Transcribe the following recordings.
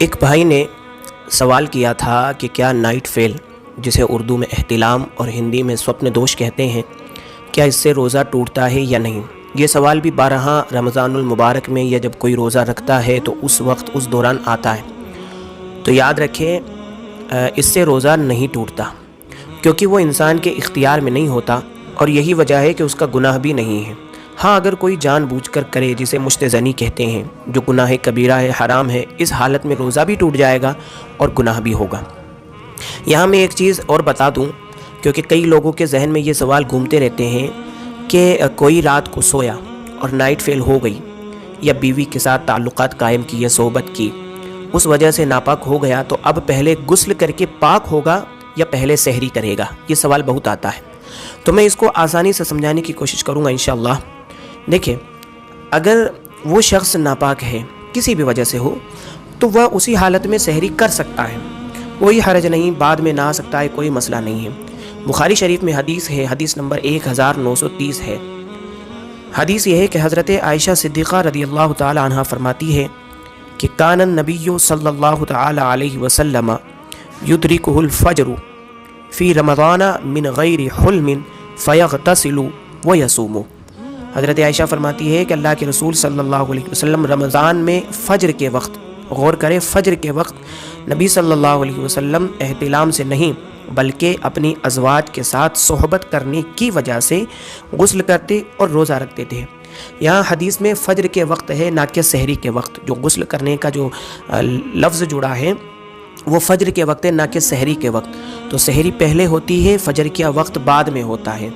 ایک بھائی نے سوال کیا تھا کہ کیا نائٹ فیل، جسے اردو میں احتلام اور ہندی میں سوپن دوش کہتے ہیں، کیا اس سے روزہ ٹوٹتا ہے یا نہیں؟ یہ سوال بھی بارہا رمضان المبارک میں یا جب کوئی روزہ رکھتا ہے تو اس وقت اس دوران آتا ہے۔ تو یاد رکھیں، اس سے روزہ نہیں ٹوٹتا، کیونکہ وہ انسان کے اختیار میں نہیں ہوتا، اور یہی وجہ ہے کہ اس کا گناہ بھی نہیں ہے۔ ہاں، اگر کوئی جان بوجھ کر کرے، جسے مشتزنی کہتے ہیں، جو گناہ کبیرہ ہے، حرام ہے، اس حالت میں روزہ بھی ٹوٹ جائے گا اور گناہ بھی ہوگا۔ یہاں میں ایک چیز اور بتا دوں، کیونکہ کئی لوگوں کے ذہن میں یہ سوال گھومتے رہتے ہیں کہ کوئی رات کو سویا اور نائٹ فیل ہو گئی، یا بیوی کے ساتھ تعلقات قائم کیے، صحبت کی، اس وجہ سے ناپاک ہو گیا، تو اب پہلے غسل کر کے پاک ہوگا یا پہلے سحری کرے گا؟ یہ سوال بہت آتا ہے، تو میں اس کو آسانی سے سمجھانے کی کوشش کروں گا انشاءاللہ۔ دیکھیں، اگر وہ شخص ناپاک ہے، کسی بھی وجہ سے ہو، تو وہ اسی حالت میں سحری کر سکتا ہے، کوئی حرج نہیں، بعد میں نہ آ سکتا ہے، کوئی مسئلہ نہیں ہے۔ بخاری شریف میں حدیث ہے، حدیث نمبر 1930 ہے۔ حدیث یہ ہے کہ حضرت عائشہ صدیقہ رضی اللہ تعالی عنہ فرماتی ہے کہ کان النبی صلی اللہ تعالی علیہ وسلم یدرکہ الفجر فی رمضان من غیر حلم فیغتسل ویصوم۔ حضرت عائشہ فرماتی ہے کہ اللہ کے رسول صلی اللہ علیہ وسلم رمضان میں فجر کے وقت، غور کریں، فجر کے وقت نبی صلی اللہ علیہ وسلم احتلام سے نہیں بلکہ اپنی ازواج کے ساتھ صحبت کرنے کی وجہ سے غسل کرتے اور روزہ رکھتے تھے۔ یہاں حدیث میں فجر کے وقت ہے، نہ کہ سحری کے وقت۔ جو غسل کرنے کا جو لفظ جڑا ہے وہ فجر کے وقت ہے، نہ کہ سحری کے وقت۔ تو سحری پہلے ہوتی ہے، فجر کا وقت بعد میں ہوتا ہے۔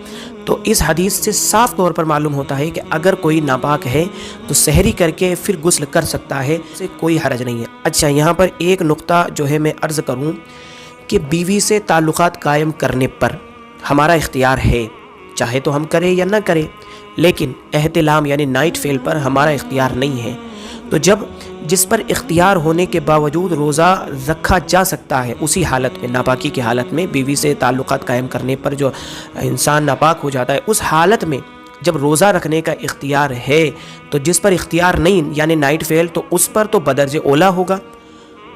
تو اس حدیث سے صاف طور پر معلوم ہوتا ہے کہ اگر کوئی ناپاک ہے تو سحری کر کے پھر غسل کر سکتا ہے، اسے کوئی حرج نہیں ہے۔ اچھا، یہاں پر ایک نقطہ جو ہے میں عرض کروں کہ بیوی سے تعلقات قائم کرنے پر ہمارا اختیار ہے، چاہے تو ہم کریں یا نہ کریں، لیکن احتلام یعنی نائٹ فیل پر ہمارا اختیار نہیں ہے۔ تو جس پر اختیار ہونے کے باوجود روزہ رکھا جا سکتا ہے، اسی حالت میں، ناپاکی کی حالت میں، بیوی سے تعلقات قائم کرنے پر جو انسان ناپاک ہو جاتا ہے، اس حالت میں جب روزہ رکھنے کا اختیار ہے، تو جس پر اختیار نہیں یعنی نائٹ فیل، تو اس پر تو بدرج اولا ہوگا،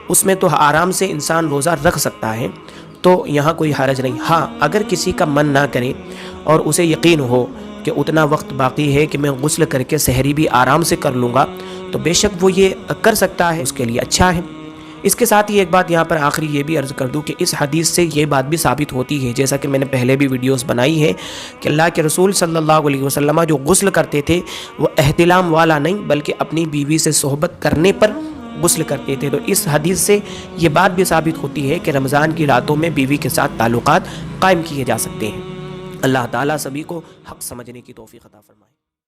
اس میں تو آرام سے انسان روزہ رکھ سکتا ہے، تو یہاں کوئی حرج نہیں۔ ہاں، اگر کسی کا من نہ کرے اور اسے یقین ہو کہ اتنا وقت باقی ہے کہ میں غسل کر کے سحری بھی آرام سے کر لوں گا، تو بے شک وہ یہ کر سکتا ہے، اس کے لیے اچھا ہے۔ اس کے ساتھ ہی ایک بات یہاں پر آخری یہ بھی عرض کر دوں کہ اس حدیث سے یہ بات بھی ثابت ہوتی ہے، جیسا کہ میں نے پہلے بھی ویڈیوز بنائی ہے، کہ اللہ کے رسول صلی اللہ علیہ وسلم جو غسل کرتے تھے وہ احتلام والا نہیں بلکہ اپنی بیوی سے صحبت کرنے پر غسل کرتے تھے۔ تو اس حدیث سے یہ بات بھی ثابت ہوتی ہے کہ رمضان کی راتوں میں بیوی کے ساتھ تعلقات قائم کیے جا سکتے ہیں۔ اللہ تعالیٰ سبھی کو حق سمجھنے کی توفیق عطا فرمائے۔